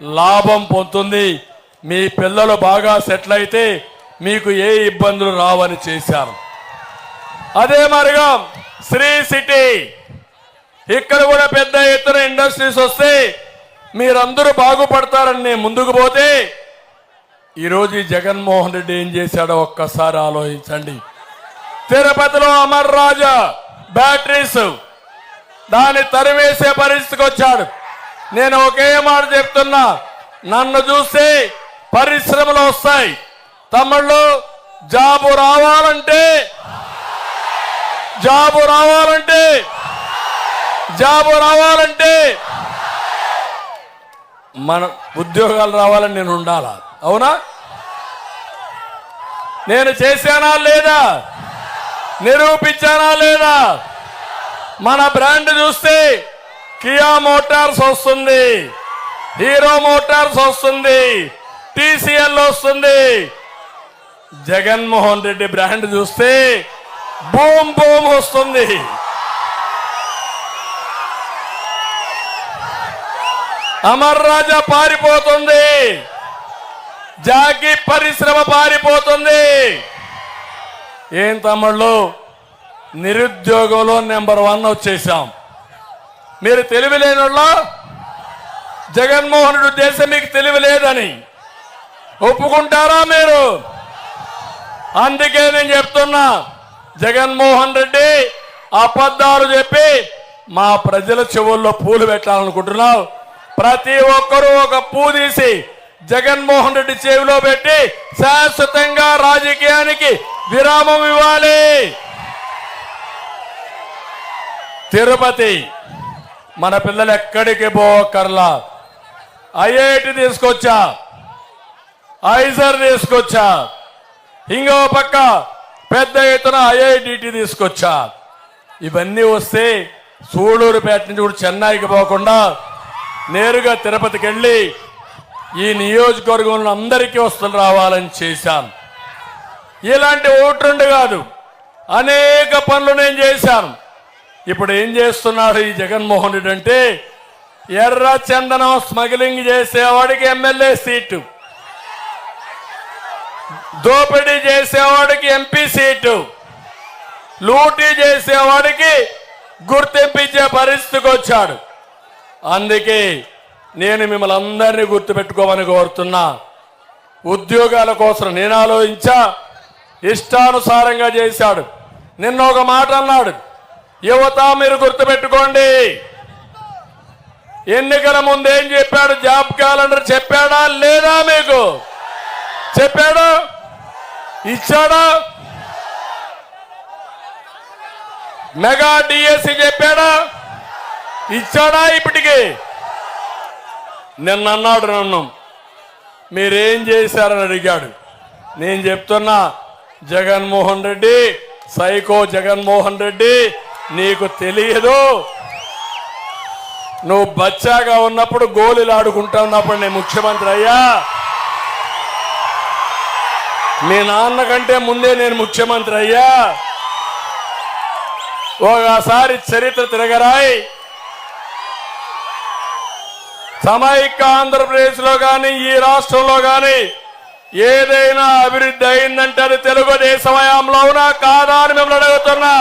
లాభం పొందుతుంది. మీ పిల్లలు బాగా సెటిల్ అయితే మీకు ఏ ఇబ్బందులు రావని చేశారు. అదే మరిగా శ్రీ సిటీ ఇక్కడ కూడా పెద్ద ఎత్తున ఇండస్ట్రీస్ వస్తే మీరందరూ బాగుపడతారని నేను ముందుకు పోతే ఈరోజు జగన్మోహన్ రెడ్డి ఏం చేశాడో ఒక్కసారి ఆలోచించండి. తిరుపతిలో అమర్ రాజా బ్యాటరీస్ దాన్ని తరివేసే పరిస్థితికి వచ్చాడు. నేను ఒకే మాట చెప్తున్నా, నన్ను చూస్తే పరిశ్రమలు వస్తాయి. తమిళ్లో జాబు రావాలంటే మన ఉద్యోగాలు రావాలని నేను ఉండాలా? అవునా? నేను చేశానా లేదా? నిరూపించానా లేదా? మన బ్రాండ్ చూస్తే కియా మోటార్స్ వస్తుంది, హీరో మోటార్స్ వస్తుంది, టీసీఎల్ వస్తుంది. జగన్మోహన్ రెడ్డి బ్రాండ్ చూస్తే బూమ్ బూమ్ వస్తుంది. అమర్ రాజా పారిపోతుంది, జాకీ పరిశ్రమ పారిపోతుంది. ఏం తమ్ముళ్ళు, నిరుద్యోగంలో నెంబర్ 1 వచ్చేసాం. మీరు తెలివి లేనోళ్ళ జగన్మోహన్ రెడ్డి ఉద్దేశం మీకు తెలివి లేదని ఒప్పుకుంటారా మీరు? అందుకే నేను చెప్తున్నా, జగన్మోహన్ రెడ్డి అబద్ధాలు చెప్పి మా ప్రజల చెవుల్లో పూలు పెట్టాలనుకుంటున్నావు. ప్రతి ఒక్కరూ ఒక పూ తీసి జగన్మోహన్ రెడ్డి చెవిలో పెట్టి శాశ్వతంగా రాజకీయానికి విరామం ఇవ్వాలి. తిరుపతి మన పిల్లలు ఎక్కడికి పోకర్లా. ఐఐటి తీసుకొచ్చా, ఐజర్ తీసుకొచ్చా, ఇంకో పక్క పెద్ద ఎత్తున ఐఐటిటి తీసుకొచ్చా. ఇవన్నీ వస్తే సూళూరుపేట నుంచి కూడా చెన్నైకి పోకుండా నేరుగా తిరుపతికి వెళ్ళి ఈ నియోజకవర్గంలో అందరికీ వస్తువులు రావాలని చేశాను. ఇలాంటి ఓట్రుండి కాదు, అనేక పనులు నేను చేశాను. ఇప్పుడు ఏం చేస్తున్నాడు ఈ జగన్మోహన్ రెడ్డి అంటే, ఎర్ర చందనం స్మగ్లింగ్ చేసేవాడికి ఎమ్మెల్యే సీటు, దోపిడీ చేసేవాడికి ఎంపీ సీటు, లూటీ చేసేవాడికి గుర్తింపించే పరిస్థితికి వచ్చాడు. అందుకే నేను మిమ్మల్ని అందరినీ గుర్తుపెట్టుకోమని కోరుతున్నా. ఉద్యోగాల కోసం నేను ఆలోచించా, ఇష్టానుసారంగా చేశాడు. నిన్న ఒక మాట అన్నాడు, యువత మీరు గుర్తుపెట్టుకోండి. ఎన్నికల ముందు ఏం చెప్పాడు? జాబ్ క్యాలెండర్ చెప్పాడా లేదా? మీకు చెప్పాడా? ఇచ్చాడా? మెగా డిఎస్సి చెప్పాడా? ఇచ్చాడా? ఇప్పటికి నిన్న అన్నాడు, నన్ను మీరేం చేశారని అడిగాడు. నేను చెప్తున్నా, జగన్మోహన్ రెడ్డి సైకో జగన్మోహన్ రెడ్డి, నీకు తెలియదు. నువ్వు బచ్చాగా ఉన్నప్పుడు గోళీలు ఆడుకుంటా ఉన్నప్పుడు నేను ముఖ్యమంత్రి అయ్యా. మీ నాన్న కంటే ముందే నేను ముఖ్యమంత్రి అయ్యా. ఒకసారి చరిత్ర తిరగరాయి. సమైక్య ఆంధ్రప్రదేశ్ లో కానీ ఈ రాష్ట్రంలో కానీ ఏదైనా అభివృద్ధి అయిందంటే అది తెలుగుదేశం హయాంలో ఉన్నా కాదా అని మిమ్మల్ని అడుగుతున్నా.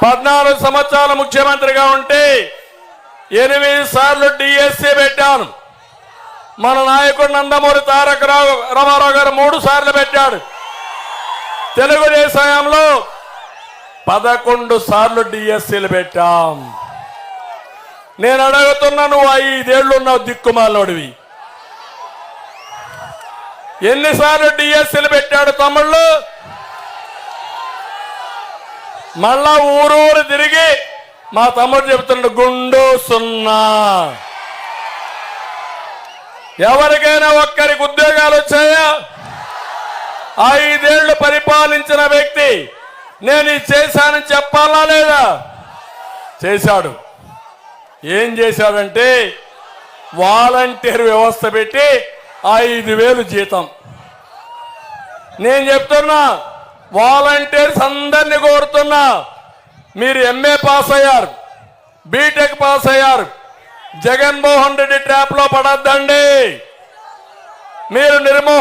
14 సంవత్సరాల ముఖ్యమంత్రిగా ఉంటే 8 సార్లు డిఎస్సి పెట్టాను. మన నాయకుడు నందమూరి తారక రామారావు గారు 3 సార్లు పెట్టాడు. తెలుగుదేశం హయాంలో 11 సార్లు డిఎస్సీలు పెట్టాం. నేను అడుగుతున్నా, నువ్వు 5 ఏళ్ళు ఉన్నావు దిక్కుమాలోడివి, ఎన్నిసార్లు డిఎస్సీలు పెట్టాడు తమ్ముళ్ళు? మళ్ళా ఊరూరు తిరిగి మా తమ్ముడు చెబుతున్నాడు, గుండు 0. ఎవరికైనా ఒక్కరికి ఉద్యోగాలు వచ్చాయా? 5 ఏళ్లు పరిపాలించిన వ్యక్తి నేను ఇది చేశానని చెప్పాలా లేదా? చేశాడు. ఏం చేశాడంటే వాలంటీర్ వ్యవస్థ పెట్టి 5,000 జీతం. నేను చెప్తున్నా, వాలంటీర్స్ అందరినీ కోరుతున్నా, మీరు ఎంఏ పాస్ అయ్యారు, బీటెక్ పాస్ అయ్యారు, జగన్మోహన్ రెడ్డి ట్రాప్ లో పడద్దండి. మీరు నిర్మోహం